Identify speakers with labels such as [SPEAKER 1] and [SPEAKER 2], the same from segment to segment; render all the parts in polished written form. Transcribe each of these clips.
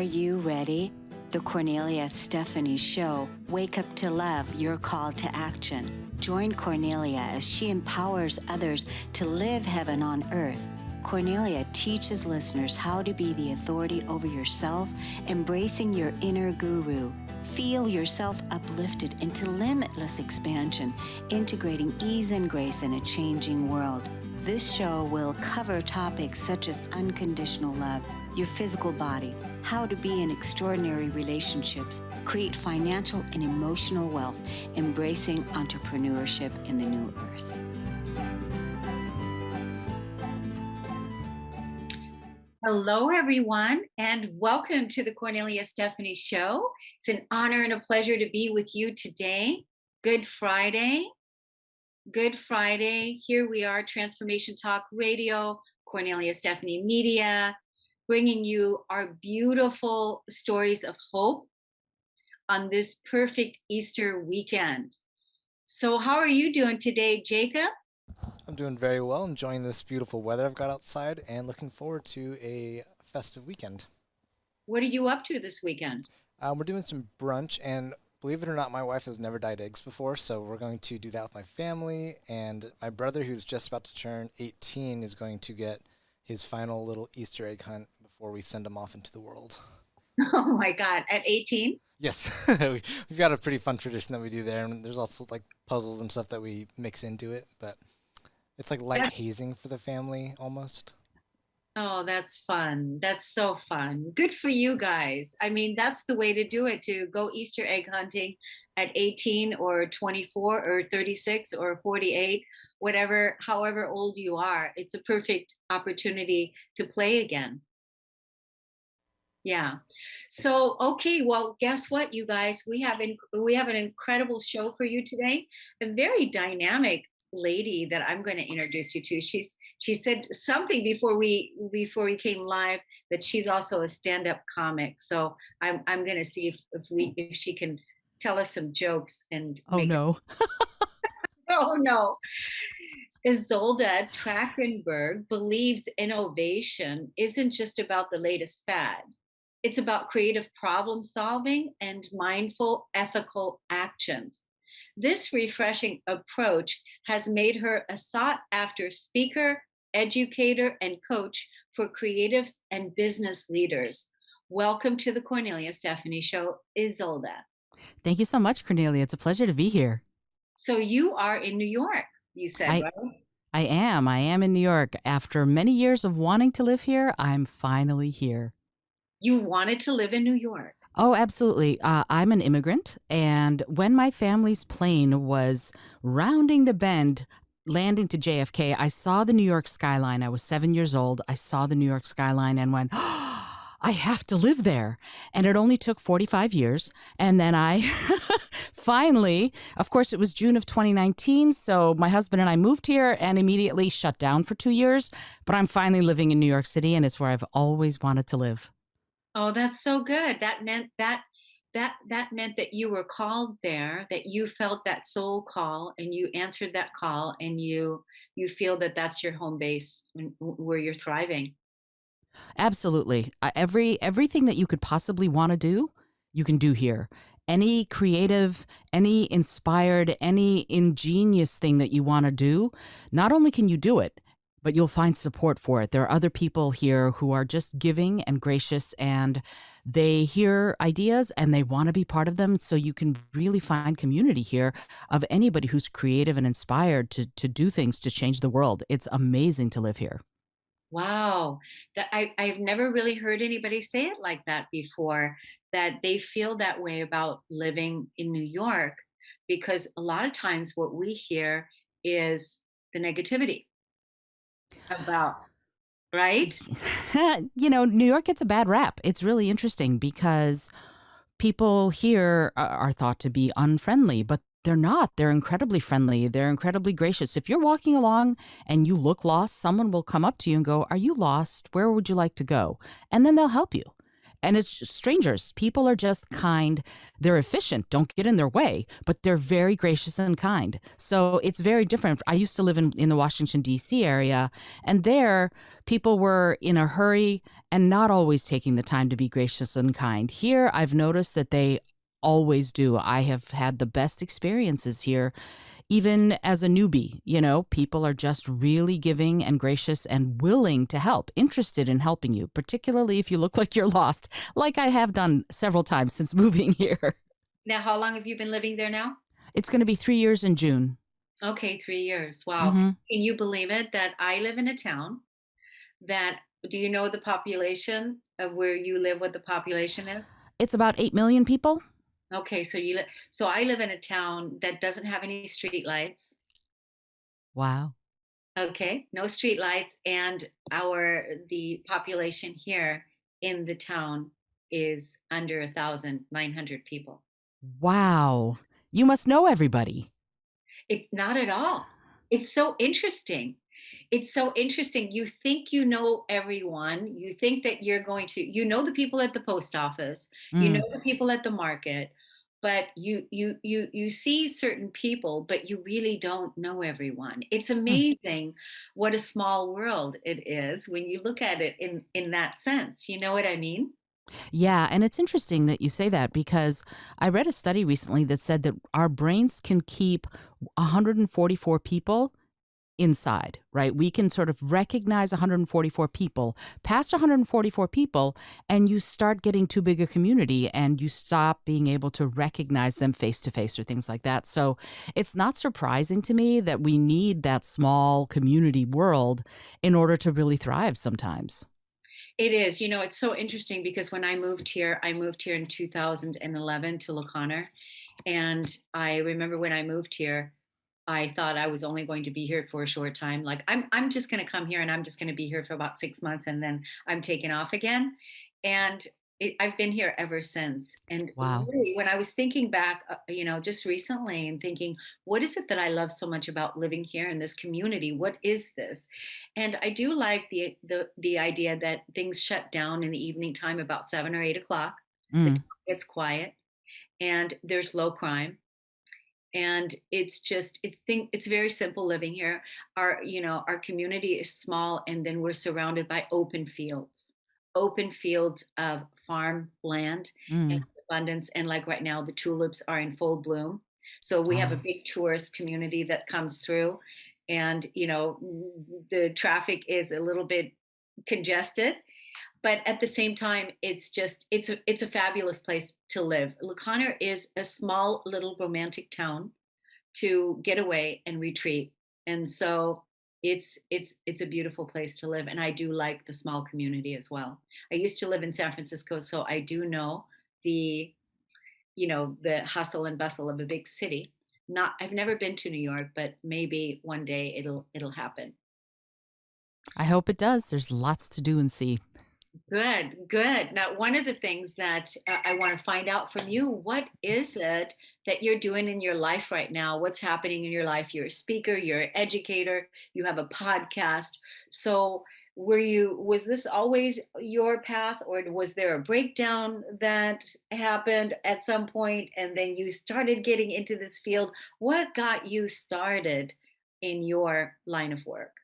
[SPEAKER 1] Are you ready? The Kornelia Stephanie Show. Wake up to love, your call to action. Join Kornelia as she empowers others to live heaven on earth. Kornelia teaches listeners how to be the authority over yourself, embracing your inner guru. Feel yourself uplifted into limitless expansion, integrating ease and grace in a changing world. This show will cover topics such as unconditional love, your physical body, how to be in extraordinary relationships, create financial and emotional wealth, embracing entrepreneurship in the new earth. Hello, everyone, and welcome to the Kornelia Stephanie Show. It's an honor and a pleasure to be with you today. Good Friday. Good Friday. Here we are, Transformation Talk Radio, Kornelia Stephanie Media, bringing you our beautiful stories of hope on this perfect Easter weekend. So how are you doing today, Jacob?
[SPEAKER 2] I'm doing very well, enjoying this beautiful weather I've got outside and looking forward to a festive weekend.
[SPEAKER 1] What are you up to this weekend?
[SPEAKER 2] We're doing some brunch, and believe it or not, my wife has never dyed eggs before, so we're going to do that with my family, and my brother, who's just about to turn 18, is going to get his final little Easter egg hunt before we send him off into the world.
[SPEAKER 1] Oh my God, at 18?
[SPEAKER 2] Yes, we've got a pretty fun tradition that we do there, and there's also like puzzles and stuff that we mix into it, but it's like light hazing for the family almost.
[SPEAKER 1] Oh, that's fun. That's so fun. Good for you guys. I mean, that's the way to do it, to go Easter egg hunting at 18 or 24 or 36 or 48, whatever, however old you are. It's a perfect opportunity to play again. Yeah. So, okay, well, guess what, you guys? We have an incredible show for you today. A very dynamic lady that I'm going to introduce you to. She said something before we came live that she's also a stand-up comic. So I'm going to see if she can tell us some jokes and
[SPEAKER 3] no.
[SPEAKER 1] Oh no. Izolda Trakhtenberg believes innovation isn't just about the latest fad. It's about creative problem solving and mindful ethical actions. This refreshing approach has made her a sought after speaker, educator, and coach for creatives and business leaders. Welcome to the Kornelia Stephanie Show, Izolda.
[SPEAKER 3] Thank you so much, Kornelia. It's a pleasure to be here.
[SPEAKER 1] So you are in New York, you said, right?
[SPEAKER 3] I am. I am in New York. After many years of wanting to live here, I'm finally here.
[SPEAKER 1] You wanted to live in New York?
[SPEAKER 3] Oh, absolutely. I'm an immigrant, and when my family's plane was rounding the bend, landing to JFK, I saw the New York skyline. I was 7 years old. I saw the New York skyline and went, oh, I have to live there. And it only took 45 years. And then I finally, of course, it was June of 2019. So my husband and I moved here and immediately shut down for 2 years. But I'm finally living in New York City, and it's where I've always wanted to live.
[SPEAKER 1] Oh, that's so good. That meant that you were called there, that you felt that soul call and you answered that call, and you feel that that's your home base where you're thriving.
[SPEAKER 3] Absolutely. Everything that you could possibly want to do, you can do here. Any creative, any inspired, any ingenious thing that you want to do, not only can you do it, but you'll find support for it. There are other people here who are just giving and gracious, and they hear ideas and they want to be part of them. So you can really find community here of anybody who's creative and inspired to do things to change the world. It's amazing to live here.
[SPEAKER 1] Wow. I've never really heard anybody say it like that before, that they feel that way about living in New York, because a lot of times what we hear is the negativity about, right?
[SPEAKER 3] New York gets a bad rap. It's really interesting because people here are thought to be unfriendly, but they're not. They're incredibly friendly. They're incredibly gracious. If you're walking along and you look lost, someone will come up to you and go, "Are you lost? Where would you like to go?" And then they'll help you. And it's just strangers. People are just kind. They're efficient. Don't get in their way, but they're very gracious and kind. So it's very different. I used to live in the Washington, D.C. area, and there people were in a hurry and not always taking the time to be gracious and kind. Here, I've noticed that they always do. I have had the best experiences here even as a newbie. People are just really giving and gracious and willing to help, interested in helping you, particularly if you look like you're lost, like I have done several times since moving here.
[SPEAKER 4] Now, how long have you been living there now?
[SPEAKER 3] It's going to be 3 years in June.
[SPEAKER 4] Okay, 3 years. Wow.
[SPEAKER 3] Hmm.
[SPEAKER 4] Can you believe it that I live in a town that, do you know the population of where you live, what the population is?
[SPEAKER 3] It's about 8 million people.
[SPEAKER 4] Okay, so I live in a town that doesn't have any street lights.
[SPEAKER 3] Wow.
[SPEAKER 4] Okay, no street lights, and the population here in the town is under 1,900 people.
[SPEAKER 3] Wow. You must know everybody.
[SPEAKER 4] It's not at all. It's so interesting. It's so interesting. You think you know everyone. You think that you know the people at the post office, you know
[SPEAKER 3] Mm.
[SPEAKER 4] the people at the market, but you see certain people, but you really don't know everyone. It's
[SPEAKER 3] Mm.
[SPEAKER 4] amazing what a small world it is when you look at it in that sense. You know what I mean?
[SPEAKER 3] Yeah, and it's interesting that you say that because I read a study recently that said that our brains can keep 144 people inside, right? We can sort of recognize 144 people, past 144 people, and you start getting too big a community and you stop being able to recognize them face to face or things like that. So it's not surprising to me that we need that small community world in order to really thrive sometimes.
[SPEAKER 4] It is. It's so interesting because when I moved here in 2011 to LaConner. And I remember when I moved here, I thought I was only going to be here for a short time. Like I'm just going to come here and I'm just going to be here for about 6 months and then I'm taking off again. And I've been here ever since. And
[SPEAKER 3] Wow.
[SPEAKER 4] really, when I was thinking back, just recently and thinking, what is it that I love so much about living here in this community? What is this? And I do like the idea that things shut down in the evening time about 7 or 8 o'clock. The town
[SPEAKER 3] Mm.
[SPEAKER 4] gets quiet and there's low crime, and it's very simple living here. Our community is small, and then we're surrounded by open fields of farm land and
[SPEAKER 3] Mm.
[SPEAKER 4] abundance. And like right now the tulips are in full bloom, so we have a
[SPEAKER 3] Oh.
[SPEAKER 4] big tourist community that comes through. And the traffic is a little bit congested, but at the same time it's a fabulous place to live. LaConner is a small little romantic town to get away and retreat. And so it's a beautiful place to live, and I do like the small community as well. I used to live in San Francisco, so I do know the the hustle and bustle of a big city. Not I've never been to New York, but maybe one day it'll happen.
[SPEAKER 3] I hope it does. There's lots to do and see.
[SPEAKER 4] Good, good. Now, one of the things that I want to find out from you, what is it that you're doing in your life right now? What's happening in your life? You're a speaker, you're an educator, you have a podcast. So, was this always your path, or was there a breakdown that happened at some point and then you started getting into this field? What got you started in your line of work?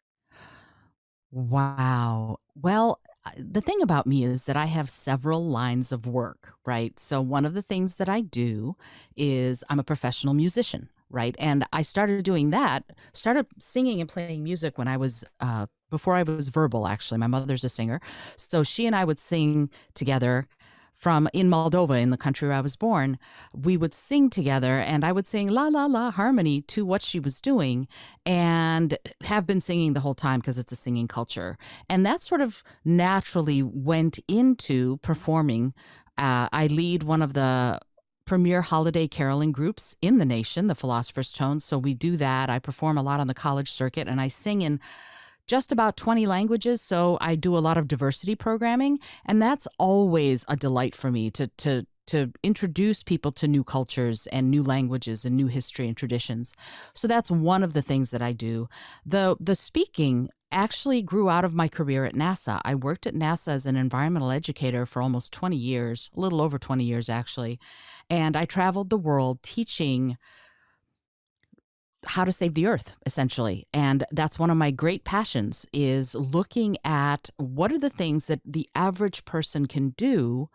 [SPEAKER 3] Wow. Well, the thing about me is that I have several lines of work, right? So, one of the things that I do is I'm a professional musician, right? And I started doing that, started singing and playing music when I was, before I was verbal, actually. My mother's a singer. So, she and I would sing together from in Moldova, in the country where I was born. We would sing together, and I would sing la la la harmony to what she was doing, and have been singing the whole time because it's a singing culture. And that sort of naturally went into performing. I lead one of the premier holiday caroling groups in the nation, the Philosopher's Tone. So we do that. I perform a lot on the college circuit, and I sing in just about 20 languages. So I do a lot of diversity programming, and that's always a delight for me to to introduce people to new cultures and new languages and new history and traditions. So that's one of the things that I do. The speaking actually grew out of my career at NASA. I worked at NASA as an environmental educator for almost 20 years, a little over 20 years actually. And I traveled the world teaching how to save the earth, essentially. And that's one of my great passions, is looking at what are the things that the average person can do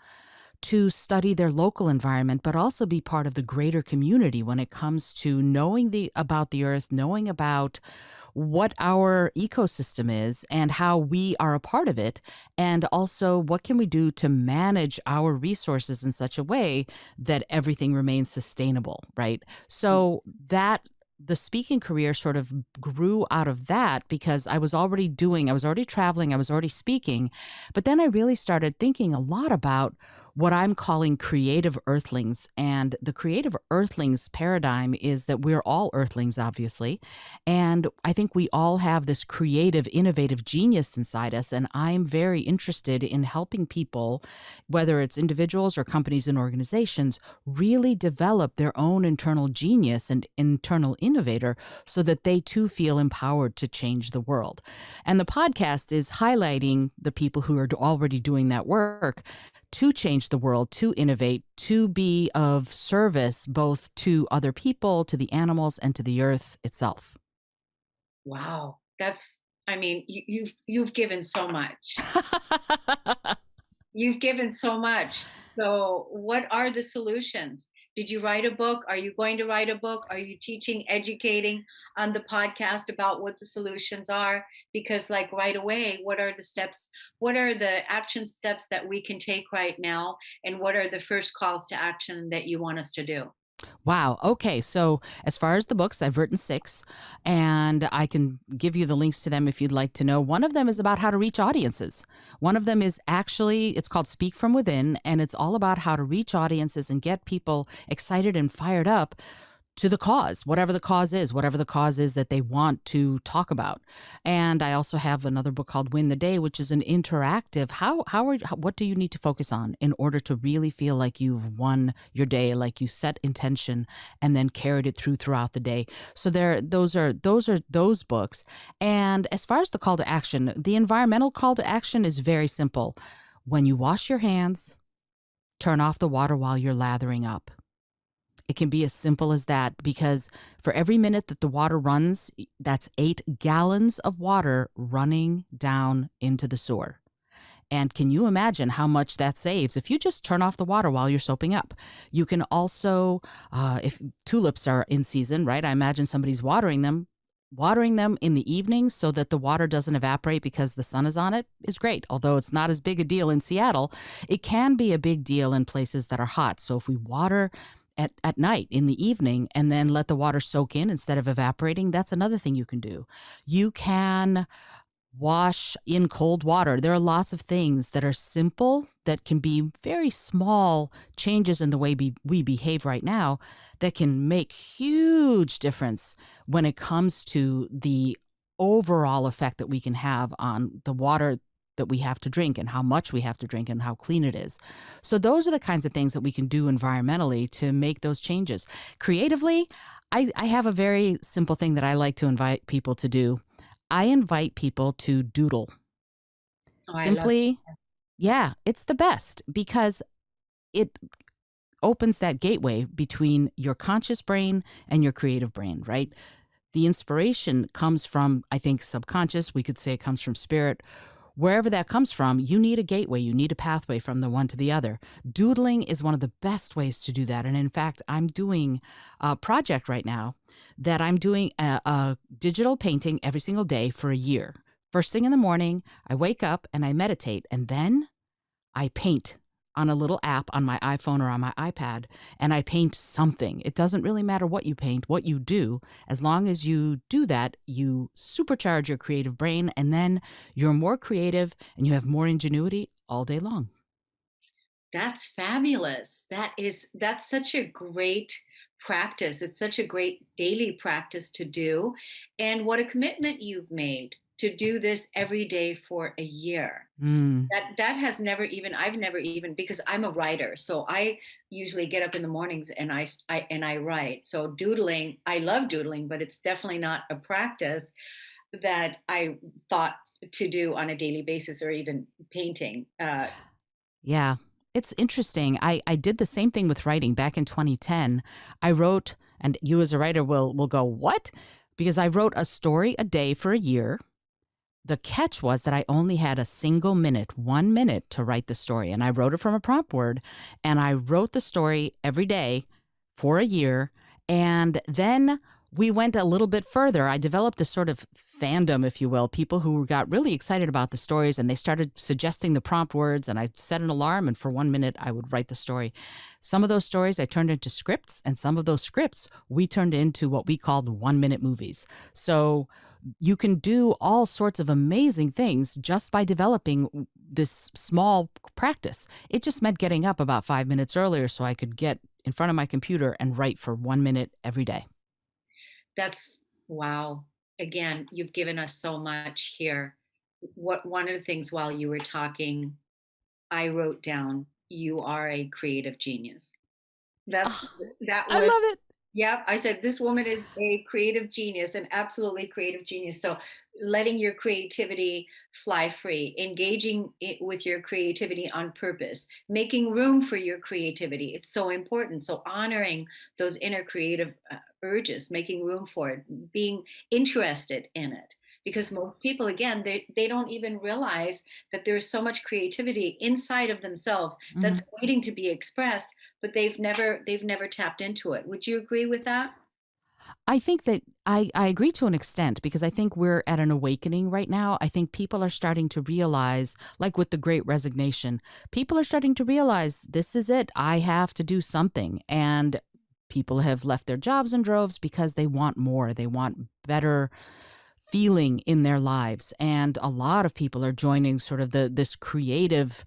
[SPEAKER 3] to study their local environment, but also be part of the greater community when it comes to knowing about the earth, knowing about what our ecosystem is and how we are a part of it, and also what can we do to manage our resources in such a way that everything remains sustainable, right? So that the speaking career sort of grew out of that, because I was already traveling, I was already speaking. But then I really started thinking a lot about what I'm calling creative earthlings. And the creative earthlings paradigm is that we're all earthlings, obviously. And I think we all have this creative, innovative genius inside us. And I'm very interested in helping people, whether it's individuals or companies and organizations, really develop their own internal genius and internal innovator so that they too feel empowered to change the world. And the podcast is highlighting the people who are already doing that work to change the world, to innovate, to be of service both to other people, to the animals, and to the earth itself.
[SPEAKER 4] Wow. That's, I mean, you've given so much. You've given so much. So, what are the solutions? Did you write a book? Are you going to write a book? Are you teaching, educating on the podcast about what the solutions are? Because, like, right away, what are the steps? What are the action steps that we can take right now? And what are the first calls to action that you want us to do?
[SPEAKER 3] Wow. Okay. So, as far as the books, I've written 6, and I can give you the links to them if you'd like to know. One of them is about how to reach audiences. One of them is actually, it's called Speak From Within, and it's all about how to reach audiences and get people excited and fired up to the cause, whatever the cause is that they want to talk about. And I also have another book called Win the Day, which is an interactive. What do you need to focus on in order to really feel like you've won your day, like you set intention and then carried it throughout the day. So those are those books. And as far as the call to action, the environmental call to action is very simple. When you wash your hands, turn off the water while you're lathering up. It can be as simple as that, because for every minute that the water runs, that's 8 gallons of water running down into the sewer. And can you imagine how much that saves if you just turn off the water while you're soaping up? You can also, if tulips are in season, right? I imagine somebody's watering them. Watering them in the evening so that the water doesn't evaporate because the sun is on it is great. Although it's not as big a deal in Seattle, it can be a big deal in places that are hot. So if we water at night in the evening and then let the water soak in instead of evaporating, that's another thing you can do. You can wash in cold water. There are lots of things that are simple that can be very small changes in the way we behave right now that can make huge difference when it comes to the overall effect that we can have on the water that we have to drink and how much we have to drink and how clean it is. So those are the kinds of things that we can do environmentally to make those changes. Creatively, I have a very simple thing that I like to invite people to do. I invite people to doodle.
[SPEAKER 4] Oh, I love
[SPEAKER 3] Simply, yeah, it's the best because it opens that gateway between your conscious brain and your creative brain, right? The inspiration comes from, I think, subconscious. We could say it comes from spirit. Wherever that comes from, you need a gateway. You need a pathway from the one to the other. Doodling is one of the best ways to do that. And in fact, I'm doing a project right now that I'm doing a digital painting every single day for a year. First thing in the morning, I wake up and I meditate, and then I paint on a little app on my iPhone or on my iPad, and I paint something. It doesn't really matter what you paint, what you do. As long as you do that, you supercharge your creative brain, and then you're more creative and you have more ingenuity all day long.
[SPEAKER 4] That's fabulous. That's such a great practice. It's such a great daily practice to do. And what a commitment you've made to do this every day for a year.
[SPEAKER 3] Mm.
[SPEAKER 4] That has never even I've never even, because I'm a writer, so I usually get up in the mornings and I write. So doodling, I love doodling, but it's definitely not a practice that I thought to do on a daily basis, or even painting.
[SPEAKER 3] Yeah. It's interesting. I did the same thing with writing back in 2010. I wrote, and you as a writer will go, "What?" Because I wrote a story a day for a year. The catch was that I only had a single minute, 1 minute to write the story. And I wrote it from a prompt word. And I wrote the story every day for a year. And then we went a little bit further. I developed this sort of fandom, if you will, people who got really excited about the stories and they started suggesting the prompt words. And I set an alarm, and for 1 minute, I would write the story. Some of those stories I turned into scripts, and some of those scripts we turned into what we called 1 minute movies. So you can do all sorts of amazing things just by developing this small practice. It just meant getting up about 5 minutes earlier so I could get in front of my computer and write for 1 minute every day.
[SPEAKER 4] That's wow. Again, you've given us so much here. What One of the things while you were talking, I wrote down, you are a creative genius. That's
[SPEAKER 3] Oh,
[SPEAKER 4] that
[SPEAKER 3] I
[SPEAKER 4] was
[SPEAKER 3] love it.
[SPEAKER 4] Yep, I said this woman is a creative genius, an absolutely creative genius. So letting your creativity fly free, engaging it with your creativity on purpose, making room for your creativity. It's so important. So honoring those inner creative urges, making room for it, being interested in it. Because most people, again, they don't even realize that there's so much creativity inside of themselves
[SPEAKER 3] Mhm.
[SPEAKER 4] that's waiting to be expressed, but they've never tapped into it. Would you agree with that?
[SPEAKER 3] I think that I agree to an extent because I think we're at an awakening right now. I think people are starting to realize, like with the great resignation, people are starting to realize this is it. I have to do something. And people have left their jobs in droves because they want more. They want better feeling in their lives. And a lot of people are joining sort of this creative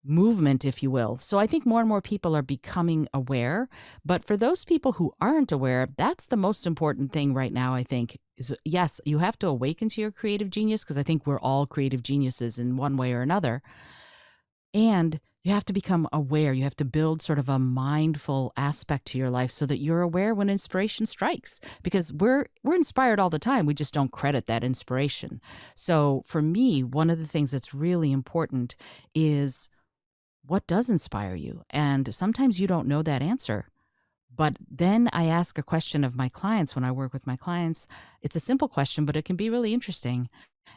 [SPEAKER 3] movement, if you will. So I think more and more people are becoming aware. But for those people who aren't aware, that's the most important thing right now, I think, is yes, you have to awaken to your creative genius because I think we're all creative geniuses in one way or another. And you have to become aware. You have to build sort of a mindful aspect to your life so that you're aware when inspiration strikes because we're inspired all the time. We just don't credit that inspiration. So for me, one of the things that's really important is what does inspire you? And sometimes you don't know that answer. But then I ask a question of my clients when I work with my clients. It's a simple question, but it can be really interesting.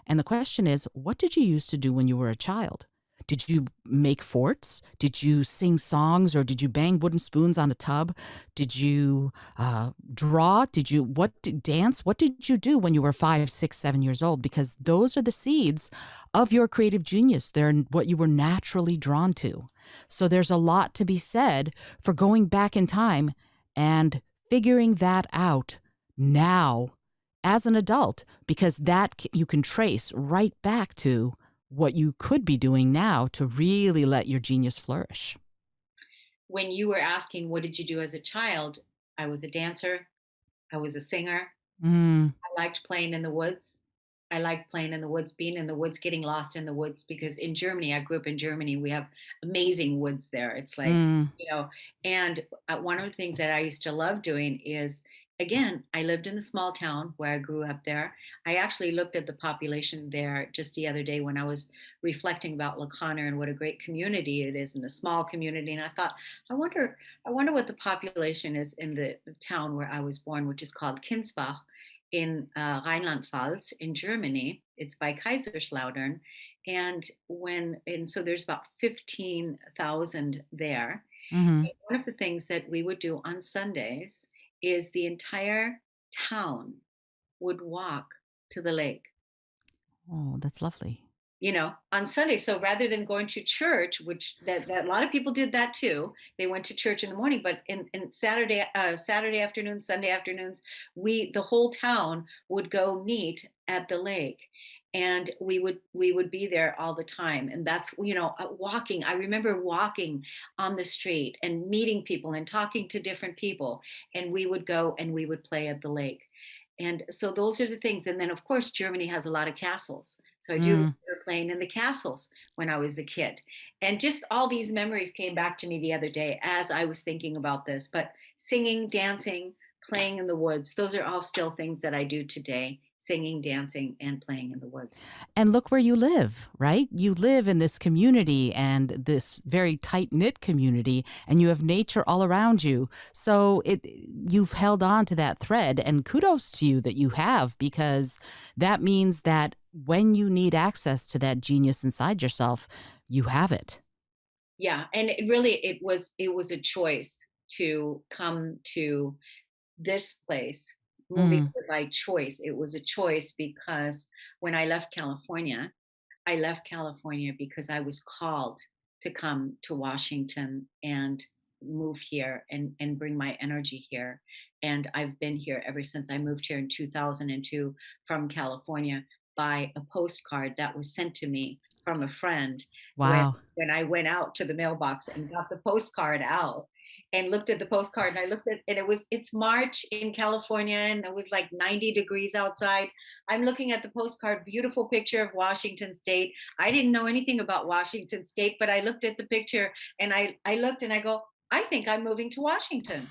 [SPEAKER 3] And the question is, what did you used to do when you were a child? Did you make forts? Did you sing songs or did you bang wooden spoons on a tub? Did you draw? Dance? What did you do when you were 5, 6, 7 years old? Because those are the seeds of your creative genius. They're what you were naturally drawn to. So there's a lot to be said for going back in time and figuring that out now as an adult because you can trace right back to what you could be doing now to really let your genius flourish.
[SPEAKER 4] When you were asking, what did you do as a child? I was a dancer. I was a singer.
[SPEAKER 3] Mm,
[SPEAKER 4] I liked playing in the woods. I liked playing in the woods, being in the woods, getting lost in the woods, because in Germany, I grew up in Germany, we have amazing woods there. It's like,
[SPEAKER 3] mm,
[SPEAKER 4] you know, and one of the things that I used to love doing is, again, I lived in a small town where I grew up there. I actually looked at the population there just the other day when I was reflecting about Laconer and what a great community it is, and a small community. And I thought, I wonder, I wonder what the population is in the town where I was born, which is called Kinsbach in Rheinland-Pfalz in Germany. It's by Kaiserslautern, and so there's about 15,000 there.
[SPEAKER 3] mm-hmm.
[SPEAKER 4] And one of the things that we would do on Sundays is the entire town would walk to the lake,
[SPEAKER 3] Oh, that's lovely.
[SPEAKER 4] on Sunday. So rather than going to church, which that a lot of people did that too, they went to church in the morning, but in Saturday afternoons, Sunday afternoons, the whole town would go meet at the lake. And we would be there all the time. And that's, walking. I remember walking on the street and meeting people and talking to different people. And we would go and we would play at the lake. And so those are the things. And then, of course, Germany has a lot of castles. So I do
[SPEAKER 3] Mm.
[SPEAKER 4] remember playing in the castles when I was a kid. And just all these memories came back to me the other day as I was thinking about this. But singing, dancing, playing in the woods, those are all still things that I do today, singing, dancing, and playing in the woods.
[SPEAKER 3] And look where you live, right? You live in this community and this very tight knit community, and you have nature all around you. So you've held on to that thread, and kudos to you that you have, because that means that when you need access to that genius inside yourself, you have it.
[SPEAKER 4] Yeah, and it was a choice to come to this place, moving
[SPEAKER 3] Mm,
[SPEAKER 4] here by choice. It was a choice because when I left California because I was called to come to Washington and move here and bring my energy here. And I've been here ever since. I moved here in 2002 from California by a postcard that was sent to me from a friend when
[SPEAKER 3] wow.
[SPEAKER 4] when I went out to the mailbox and got the postcard out and looked at the postcard, and I looked at, and it's March in California and it was like 90 degrees outside. I'm looking at the postcard, beautiful picture of Washington State. I didn't know anything about Washington State, but I looked at the picture and I looked and I go, I think I'm moving to Washington.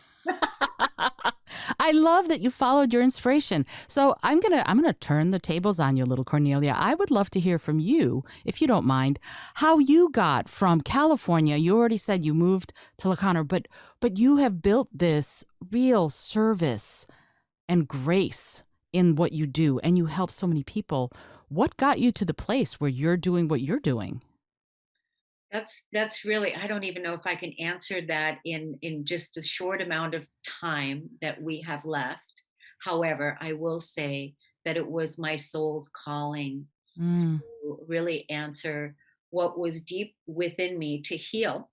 [SPEAKER 3] I love that you followed your inspiration. So I'm gonna turn the tables on you, little Cornelia. I would love to hear from you, if you don't mind, how you got from California. You already said you moved to LaConner, but you have built this real service and grace in what you do, and you help so many people. What got you to the place where you're doing what you're doing?
[SPEAKER 4] That's really, I don't even know if I can answer that in just a short amount of time that we have left. However, I will say that it was my soul's calling
[SPEAKER 3] Mm,
[SPEAKER 4] to really answer what was deep within me to heal.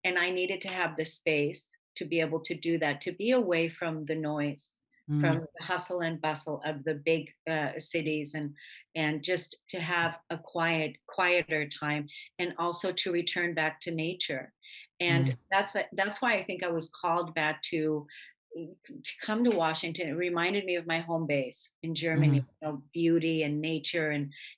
[SPEAKER 4] And I needed to have the space to be able to do that, to be away from the noise,
[SPEAKER 3] mm,
[SPEAKER 4] from the hustle and bustle of the big cities, and just to have a quieter time, and also to return back to nature. And
[SPEAKER 3] mm,
[SPEAKER 4] that's why I think I was called back to come to Washington. It reminded me of my home base in Germany,
[SPEAKER 3] mm,
[SPEAKER 4] beauty and nature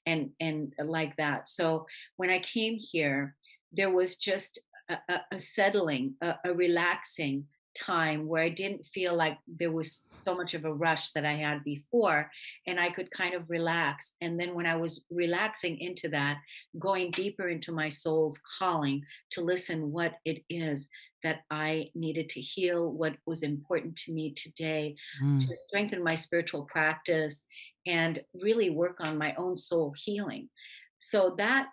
[SPEAKER 4] and like that. So when I came here, there was just a settling, a relaxing time where I didn't feel like there was so much of a rush that I had before, and I could kind of relax. And then when I was relaxing into that, going deeper into my soul's calling to listen what it is that I needed to heal, what was important to me today,
[SPEAKER 3] mm,
[SPEAKER 4] to strengthen my spiritual practice and really work on my own soul healing. So that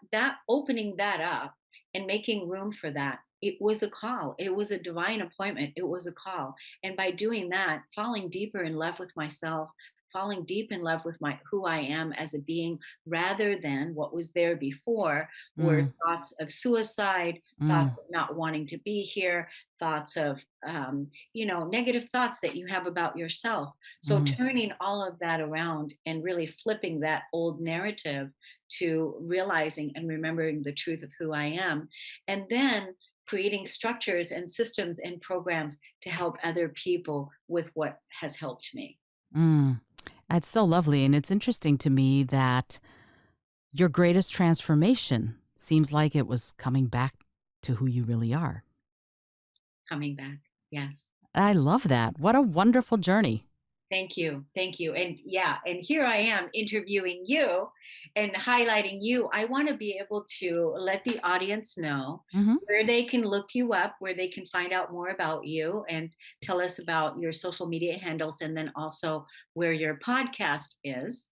[SPEAKER 4] opening that up and making room for that, it was a call, it was a divine appointment, it was a call. And by doing that, falling deeper in love with myself, falling deep in love with my who I am as a being, rather than what was there before were
[SPEAKER 3] mm,
[SPEAKER 4] thoughts of suicide, thoughts
[SPEAKER 3] mm,
[SPEAKER 4] of not wanting to be here, thoughts of negative thoughts that you have about yourself. So
[SPEAKER 3] mm.
[SPEAKER 4] turning all of that around and really flipping that old narrative to realizing and remembering the truth of who I am, and then creating structures and systems and programs to help other people with what has helped me.
[SPEAKER 3] Mm. It's so lovely. And it's interesting to me that your greatest transformation seems like it was coming back to who you really are.
[SPEAKER 4] Coming back. Yes.
[SPEAKER 3] I love that. What a wonderful journey.
[SPEAKER 4] Thank you. Thank you. And yeah, and here I am interviewing you and highlighting you. I want to be able to let the audience know
[SPEAKER 3] Hmm.
[SPEAKER 4] where they can look you up, where they can find out more about you, and tell us about your social media handles, and then also where your podcast is.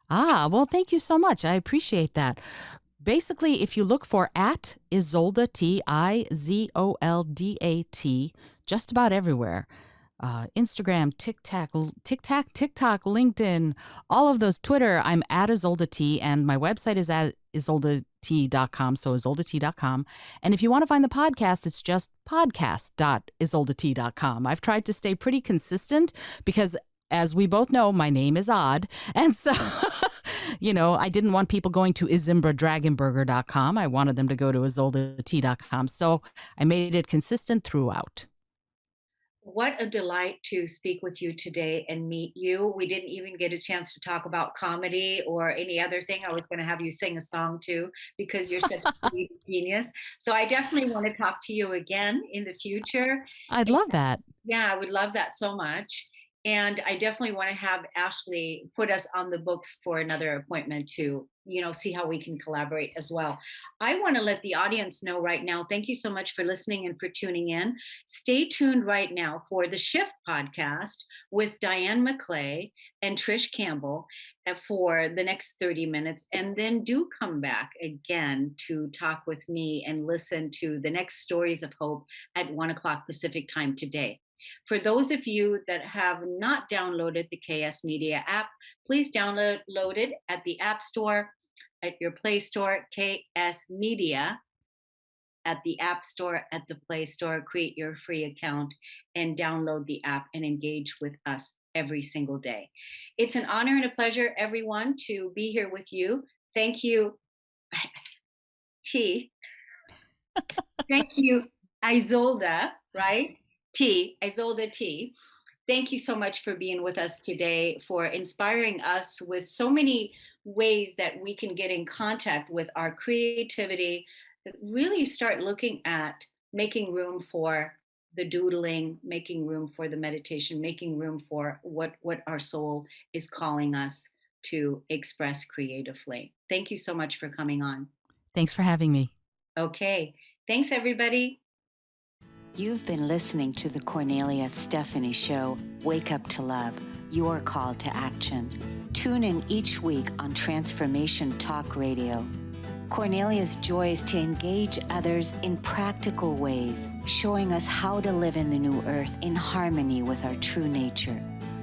[SPEAKER 3] Ah, well, thank you so much. I appreciate that. Basically, if you look for at Izolda, Izoldat, just about everywhere. Instagram, TikTok, LinkedIn, all of those, Twitter, I'm at Izolda T, and my website is at izoldat.com, so izoldat.com. And if you want to find the podcast, it's just podcast.izoldat.com. I've tried to stay pretty consistent because, as we both know, my name is odd. And so, I didn't want people going to izimbradragonburger.com. I wanted them to go to izoldat.com. So I made it consistent throughout.
[SPEAKER 4] What a delight to speak with you today and meet you. We didn't even get a chance to talk about comedy or any other thing. I was going to have you sing a song too, because you're such a creative genius. So I definitely want to talk to you again in the future.
[SPEAKER 3] I'd love that.
[SPEAKER 4] Yeah, I would love that so much. And I definitely want to have Ashley put us on the books for another appointment to, see how we can collaborate as well. I want to let the audience know right now. Thank you so much for listening and for tuning in. Stay tuned right now for the Shift podcast with Diane McClay and Trish Campbell for the next 30 minutes. And then do come back again to talk with me and listen to the next Stories of Hope at 1 o'clock Pacific time today. For those of you that have not downloaded the KS Media app, please download it at the App Store, at your Play Store, KS Media, at the App Store, at the Play Store. Create your free account and download the app and engage with us every single day. It's an honor and a pleasure, everyone, to be here with you. Thank you, T. Thank you, Izolda, right? Izolda T. Thank you so much for being with us today, for inspiring us with so many ways that we can get in contact with our creativity, really start looking at making room for the doodling, making room for the meditation, making room for what our soul is calling us to express creatively. Thank you so much for coming on.
[SPEAKER 3] Thanks for having me.
[SPEAKER 4] Okay. Thanks, everybody.
[SPEAKER 1] You've been listening to the Kornelia Stephanie Show, Wake Up to Love, your call to action. Tune in each week on Transformation Talk Radio. Kornelia's joy is to engage others in practical ways, showing us how to live in the new earth in harmony with our true nature.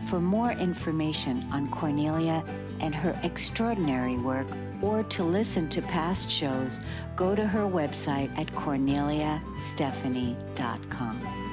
[SPEAKER 1] For more information on Kornelia and her extraordinary work, or to listen to past shows, go to her website at korneliastephanie.com.